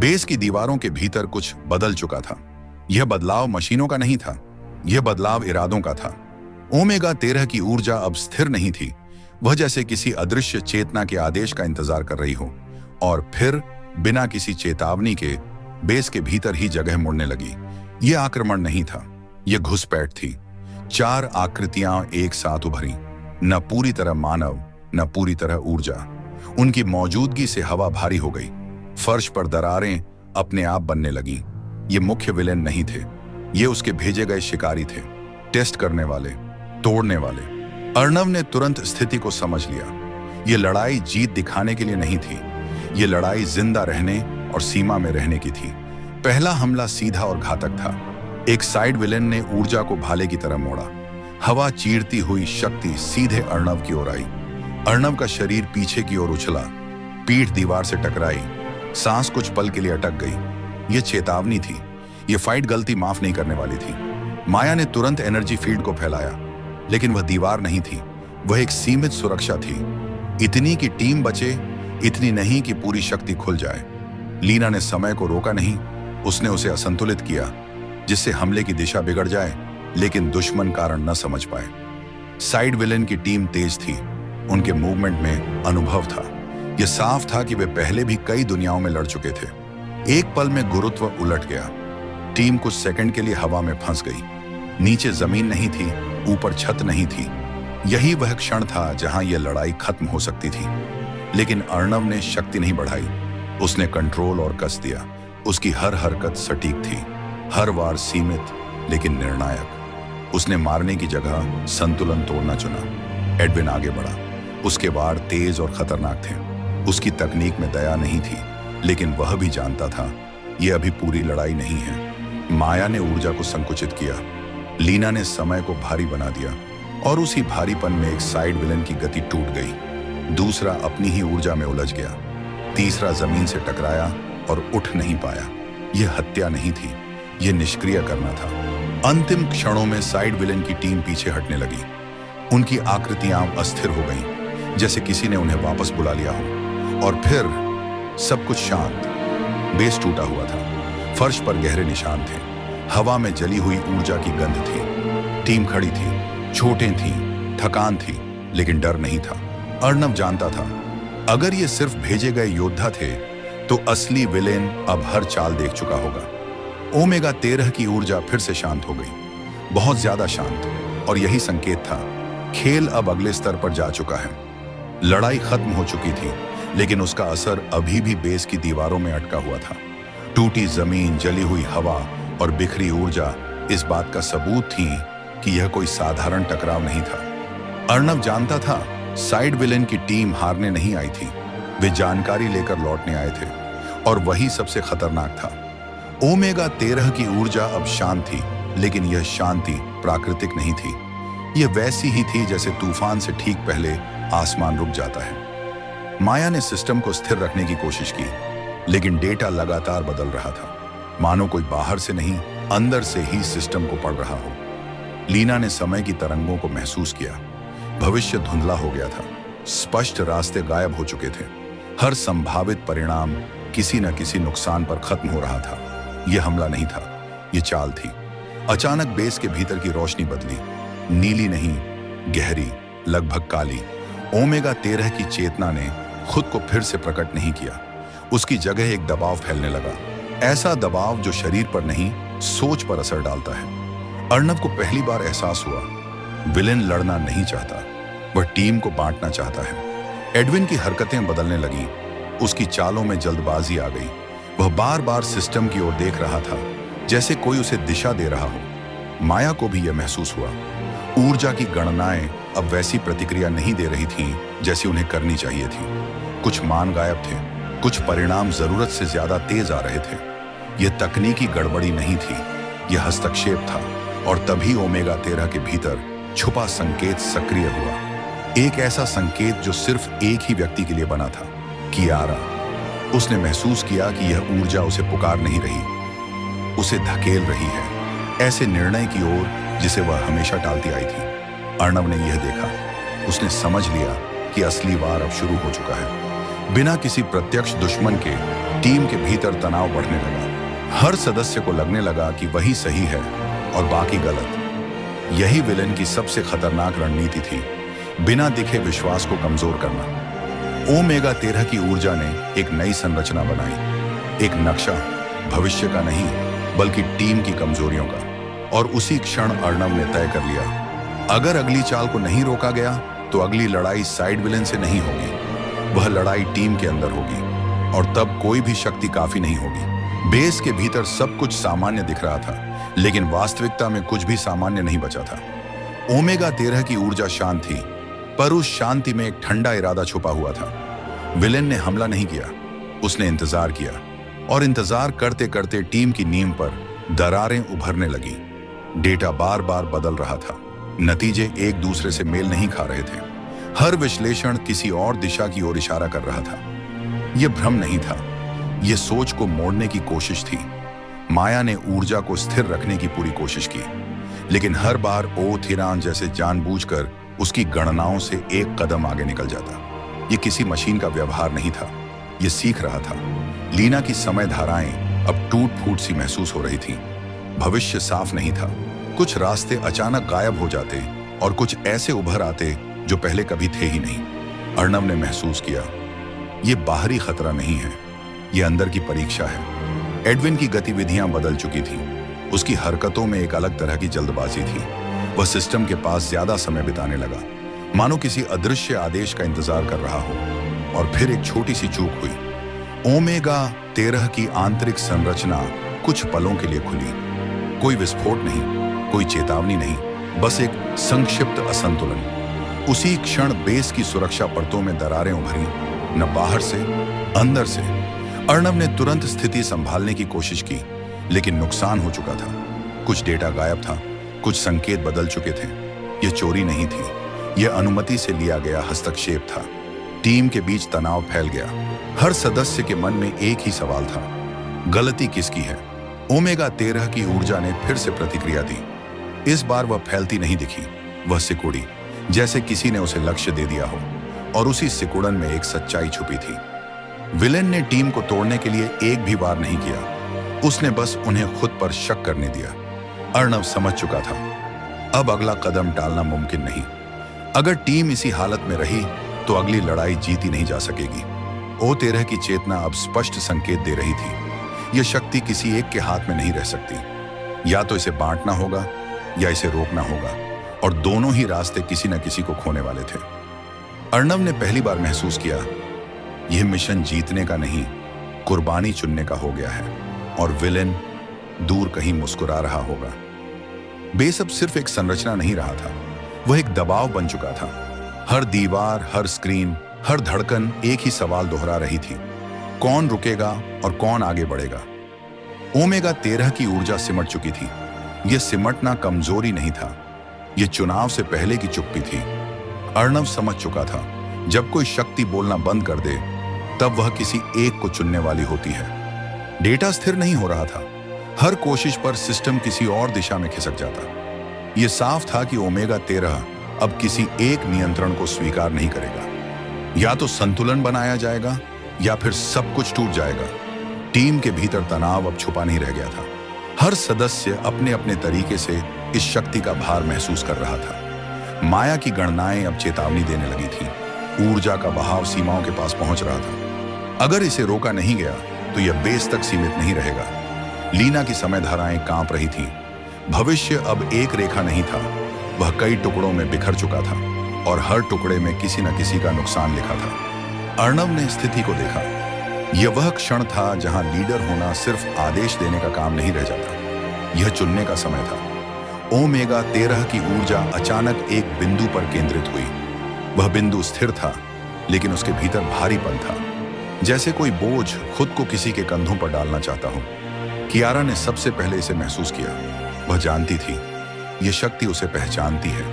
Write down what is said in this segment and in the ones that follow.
Base की दीवारों के भीतर कुछ बदल चुका था। यह बदलाव मशीनों का नहीं था, यह बदलाव इरादों का था। ओमेगा 13 की ऊर्जा अब स्थिर नहीं थी। वह जैसे किसी अदृश्य चेतना के आदेश का इंतजार कर रही हो, और फिर बिना किसी चेतावनी के बेस के भीतर ही जगह मुड़ने लगी। यह आक्रमण नहीं था, यह घुसपैठ थी। 4 आकृतियां एक साथ उभरी, न पूरी तरह मानव, न पूरी तरह ऊर्जा। उनकी मौजूदगी से हवा भारी हो गई। फर्श पर दरारें अपने आप बनने लगीं। ये मुख्य विलेन नहीं थे, ये उसके भेजे गए शिकारी थे, टेस्ट करने वाले, तोड़ने वाले। अर्णव ने तुरंत स्थिति को समझ लिया। ये लड़ाई जीत दिखाने के लिए नहीं थी, ये लड़ाई जिंदा रहने और सीमा में रहने की थी। पहला हमला सीधा और घातक था। एक साइड विलेन ने ऊर्जा को भाले की तरह मोड़ा। हवा चीरती हुई शक्ति सीधे अर्णव की ओर आई। अर्णव का शरीर पीछे की ओर उछला, पीठ दीवार से टकराई, सांस कुछ पल के लिए अटक गई। यह चेतावनी थी, यह फाइट गलती माफ नहीं करने वाली थी। माया ने तुरंत एनर्जी फील्ड को फैलाया, लेकिन वह दीवार नहीं थी, वह एक सीमित सुरक्षा थी। इतनी कि टीम बचे, इतनी नहीं कि पूरी शक्ति खुल जाए। लीना ने समय को रोका नहीं, उसने उसे असंतुलित किया, जिससे हमले की दिशा बिगड़ जाए, लेकिन दुश्मन कारण न समझ पाए। साइड विलेन की टीम तेज थी, उनके मूवमेंट में अनुभव था। यह साफ था कि वे पहले भी कई दुनियाओं में लड़ चुके थे। एक पल में गुरुत्व उलट गया। टीम कुछ सेकंड के लिए हवा में फंस गई। नीचे जमीन नहीं थी, ऊपर छत नहीं थी। यही वह क्षण था जहां यह लड़ाई खत्म हो सकती थी। लेकिन अर्णव ने शक्ति नहीं बढ़ाई, उसने कंट्रोल और कस दिया। उसकी हर हरकत सटीक थी, हर वार सीमित लेकिन निर्णायक। उसने मारने की जगह संतुलन तोड़ना चुना। एडविन आगे बढ़ा। उसके वार तेज और खतरनाक थे। उसकी तकनीक में दया नहीं थी, लेकिन वह भी जानता था यह अभी पूरी लड़ाई नहीं है। माया ने ऊर्जा को संकुचित किया, लीना ने समय को भारी बना दिया, और उसी भारीपन में एक साइड विलन की गति टूट गई। दूसरा अपनी ही ऊर्जा में उलझ गया। तीसरा जमीन से टकराया और उठ नहीं पाया। यह हत्या नहीं थी, यह निष्क्रिय करना था। अंतिम क्षणों में साइड विलन की टीम पीछे हटने लगी। उनकी आकृतियां अस्थिर हो गईं, जैसे किसी ने उन्हें वापस बुला लिया हो। और फिर सब कुछ शांत। बेस टूटा हुआ था, फर्श पर गहरे निशान थे, हवा में जली हुई ऊर्जा की गंध थी। टीम खड़ी थी, चोटें थीं, थकान थी, लेकिन डर नहीं था। अर्णव जानता था, अगर ये सिर्फ भेजे गए योद्धा थे, तो असली विलेन अब हर चाल देख चुका होगा। ओमेगा 13 की ऊर्जा फिर से शांत हो गई, बहुत ज्यादा शांत। और यही संकेत था, खेल अब अगले स्तर पर जा चुका है। लड़ाई खत्म हो चुकी थी, लेकिन उसका असर अभी भी बेस की दीवारों में अटका हुआ था। टूटी जमीन, जली हुई हवा और बिखरी ऊर्जा इस बात का सबूत थी कि यह कोई साधारण टकराव नहीं था। अर्णव जानता था, साइड विलेन की टीम हारने नहीं आई थी, वे जानकारी लेकर लौटने आए थे, और वही सबसे खतरनाक था। ओमेगा 13 की ऊर्जा अब शांत थी, लेकिन यह शांति प्राकृतिक नहीं थी। यह वैसी ही थी जैसे तूफान से ठीक पहले आसमान रुक जाता है। माया ने सिस्टम को स्थिर रखने की कोशिश की, लेकिन डेटा लगातार बदल रहा था, मानो कोई बाहर से नहीं, अंदर से ही सिस्टम को पढ़ रहा हो। लीना ने समय की तरंगों को महसूस किया। भविष्य धुंधला हो गया था, स्पष्ट रास्ते गायब हो चुके थे। हर संभावित परिणाम किसी न किसी नुकसान पर खत्म हो रहा था। यह हमला नहीं था, यह चाल थी। अचानक बेस के भीतर की रोशनी बदली, नीली नहीं, गहरी, लगभग काली। ओमेगा 13 की चेतना ने खुद को फिर से प्रकट नहीं किया। उसकी जगह एक दबाव फैलने लगा, ऐसा दबाव जो शरीर पर नहीं, सोच पर असर डालता है। अर्णव को पहली बार एहसास हुआ, विलेन लड़ना नहीं चाहता, वह टीम को बांटना चाहता है। एडविन की हरकतें बदलने लगीं, उसकी चालों में जल्दबाजी आ गई। वह बार बार सिस्टम की ओर देख रहा था, जैसे कोई उसे दिशा दे रहा हो। माया को भी यह महसूस हुआ, ऊर्जा की गणनाएं अब वैसी प्रतिक्रिया नहीं दे रही थीं जैसी उन्हें करनी चाहिए थी। कुछ मान गायब थे, कुछ परिणाम जरूरत से ज्यादा तेज आ रहे थे। यह तकनीकी गड़बड़ी नहीं थी, यह हस्तक्षेप था। और तभी ओमेगा 13 के भीतर छुपा संकेत सक्रिय हुआ, एक ऐसा संकेत जो सिर्फ एक ही व्यक्ति के लिए बना था, कियारा। उसने महसूस किया कि यह ऊर्जा उसे पुकार नहीं रही, उसे धकेल रही है, ऐसे निर्णय की ओर जिसे वह हमेशा टालती आई थी। अर्णव ने यह देखा, उसने समझ लिया कि असली वार अब शुरू हो चुका है। बिना किसी प्रत्यक्ष दुश्मन के टीम के भीतर तनाव बढ़ने लगा। हर सदस्य को लगने लगा कि वही सही है और बाकी गलत। यही विलेन की सबसे खतरनाक रणनीति थी, बिना दिखे विश्वास को कमजोर करना। ओमेगा 13 की ऊर्जा ने एक नई संरचना बनाई, एक नक्शा, भविष्य का नहीं बल्कि टीम की कमजोरियों का। और उसी क्षण अर्णव ने तय कर लिया, अगर अगली चाल को नहीं रोका गया तो अगली लड़ाई साइड विलेन से नहीं होगी, वह लड़ाई टीम के अंदर होगी। और तब कोई भी शक्ति काफी नहीं होगी। बेस के भीतर सब कुछ सामान्य दिख रहा था, लेकिन वास्तविकता में कुछ भी सामान्य नहीं बचा था। ओमेगा 13 की ऊर्जा शांत थी, पर उस शांति में एक ठंडा इरादा छुपा हुआ था। विलेन ने हमला नहीं किया, उसने इंतजार किया, और इंतजार करते करते टीम की नींव पर दरारें उभरने लगी। डेटा बार बार बदल रहा था, नतीजे एक दूसरे से मेल नहीं खा रहे थे। हर विश्लेषण किसी और दिशा की ओर इशारा कर रहा था। यह भ्रम नहीं था, यह सोच को मोड़ने की कोशिश थी। माया ने ऊर्जा को स्थिर रखने की पूरी कोशिश की, लेकिन हर बार ओ थिरान जैसे जानबूझकर उसकी गणनाओं से एक कदम आगे निकल जाता। यह किसी मशीन का व्यवहार नहीं था, यह सीख रहा था। लीना की समय धाराएं अब टूट फूट सी महसूस हो रही थी। भविष्य साफ नहीं था, कुछ रास्ते अचानक गायब हो जाते और कुछ ऐसे उभर आते जो पहले कभी थे ही नहीं। अर्णव ने महसूस किया, यह बाहरी खतरा नहीं है, यह अंदर की परीक्षा है। एडविन की गतिविधियां बदल चुकी थीं, उसकी हरकतों में एक अलग तरह की जल्दबाजी थी। वह सिस्टम के पास ज्यादा समय बिताने लगा, मानो किसी अदृश्य आदेश का इंतजार कर रहा हो। और फिर एक छोटी सी चूक हुई। ओमेगा 13 की आंतरिक संरचना कुछ पलों के लिए खुली। कोई विस्फोट नहीं, कोई चेतावनी नहीं, बस एक संक्षिप्त असंतुलन। उसी क्षण बेस की सुरक्षा परतों में दरारें उभरी, न बाहर से, अंदर से। अर्णव ने तुरंत स्थिति संभालने की कोशिश की, लेकिन नुकसान हो चुका था। कुछ डेटा गायब था, कुछ संकेत बदल चुके थे। यह चोरी नहीं थी, यह अनुमति से लिया गया हस्तक्षेप था। टीम के बीच तनाव फैल गया। हर सदस्य के मन में एक ही सवाल था, गलती किसकी है? ओमेगा 13 की ऊर्जा ने फिर से प्रतिक्रिया दी। इस बार वह फैलती नहीं दिखी, वह सिकुड़ी, जैसे किसी ने उसे लक्ष्य दे दिया हो। और उसी सिकुड़न में एक सच्चाई छुपी थी। विलेन ने टीम को तोड़ने के लिए एक भी वार नहीं किया, उसने बस उन्हें खुद पर शक करने दिया। अर्णव समझ चुका था, अब अगला कदम टालना मुमकिन नहीं। अगर टीम इसी हालत में रही तो अगली लड़ाई जीती नहीं जा सकेगी। ओ 13 की चेतना अब स्पष्ट संकेत दे रही थी, यह शक्ति किसी एक के हाथ में नहीं रह सकती। या तो इसे बांटना होगा या इसे रोकना होगा, और दोनों ही रास्ते किसी न किसी को खोने वाले थे। अर्णव ने पहली बार महसूस किया, यह मिशन जीतने का नहीं, कुर्बानी चुनने का हो गया है। और विलेन दूर कहीं मुस्कुरा रहा होगा। बेस अब सिर्फ एक संरचना नहीं रहा था, वह एक दबाव बन चुका था। हर दीवार, हर स्क्रीन, हर धड़कन एक ही सवाल दोहरा रही थी, कौन रुकेगा और कौन आगे बढ़ेगा? ओमेगा 13 की ऊर्जा सिमट चुकी थी। यह सिमटना कमजोरी नहीं था, यह चुनाव से पहले की चुप्पी थी। अर्णव समझ चुका था, जब कोई शक्ति बोलना बंद कर दे तब वह किसी एक को चुनने वाली होती है। डेटा स्थिर नहीं हो रहा था, हर कोशिश पर सिस्टम किसी और दिशा में खिसक जाता। यह साफ था कि ओमेगा 13 अब किसी एक नियंत्रण को स्वीकार नहीं करेगा। या तो संतुलन बनाया जाएगा या फिर सब कुछ टूट जाएगा। टीम के भीतर तनाव अब छुपा नहीं रह गया था। हर सदस्य अपने अपने तरीके से इस शक्ति का भार महसूस कर रहा था। माया की गणनाएं अब चेतावनी देने लगी थी। ऊर्जा का बहाव सीमाओं के पास पहुंच रहा था। अगर इसे रोका नहीं गया तो यह बेस तक सीमित नहीं रहेगा। लीना की समय धाराएं कांप रही थीं। भविष्य अब एक रेखा नहीं था, वह कई टुकड़ों में बिखर चुका था, और हर टुकड़े में किसी न किसी का नुकसान लिखा था। अर्णव ने स्थिति को देखा। यह वह क्षण था जहां लीडर होना सिर्फ आदेश देने का काम नहीं रह जाता, यह चुनने का समय था। ओमेगा 13 की ऊर्जा अचानक एक बिंदु पर केंद्रित हुई। वह बिंदु स्थिर था, लेकिन उसके भीतर भारीपन था, जैसे कोई बोझ खुद को किसी के कंधों पर डालना चाहता हो। कियारा ने सबसे पहले इसे महसूस किया। वह जानती थी, यह शक्ति उसे पहचानती है,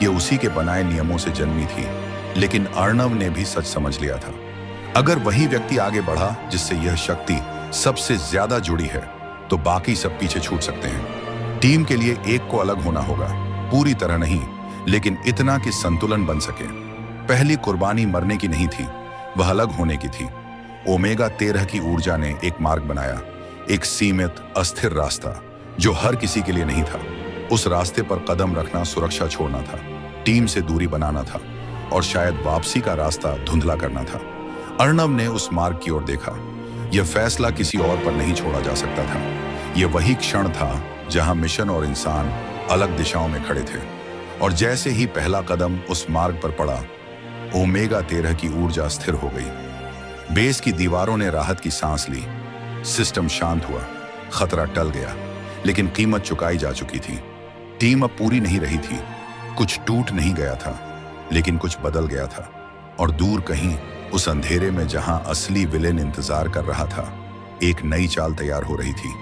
यह उसी के बनाए नियमों से जन्मी थी। लेकिन अर्णव ने भी सच समझ लिया था, अगर वही व्यक्ति आगे बढ़ा जिससे यह शक्ति सबसे ज्यादा जुड़ी है, तो बाकी सब पीछे छूट सकते हैं। टीम के लिए एक को अलग होना होगा, पूरी तरह नहीं, लेकिन इतना कि संतुलन बन सके। पहली कुर्बानी मरने की नहीं थी, वह अलग होने की थी। ओमेगा 13 की ऊर्जा ने एक मार्ग बनाया, एक सीमित अस्थिर रास्ता जो हर किसी के लिए नहीं था। उस रास्ते पर कदम रखना सुरक्षा छोड़ना था, टीम से दूरी बनाना था और शायद वापसी का रास्ता धुंधला करना था। अर्णव ने उस मार्ग की ओर देखा। यह फैसला किसी और पर नहीं छोड़ा जा सकता था। यह वही क्षण था जहां मिशन और इंसान अलग दिशाओं में खड़े थे। और जैसे ही पहला कदम उस मार्ग पर पड़ा, ओमेगा 13 की ऊर्जा स्थिर हो गई। बेस की दीवारों ने राहत की सांस ली, सिस्टम शांत हुआ, खतरा टल गया, लेकिन कीमत चुकाई जा चुकी थी। टीम अब पूरी नहीं रही थी। कुछ टूट नहीं गया था, लेकिन कुछ बदल गया था। और दूर कहीं उस अंधेरे में जहां असली विलेन इंतजार कर रहा था, एक नई चाल तैयार हो रही थी।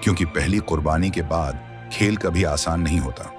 क्योंकि पहली कुर्बानी के बाद खेल कभी आसान नहीं होता।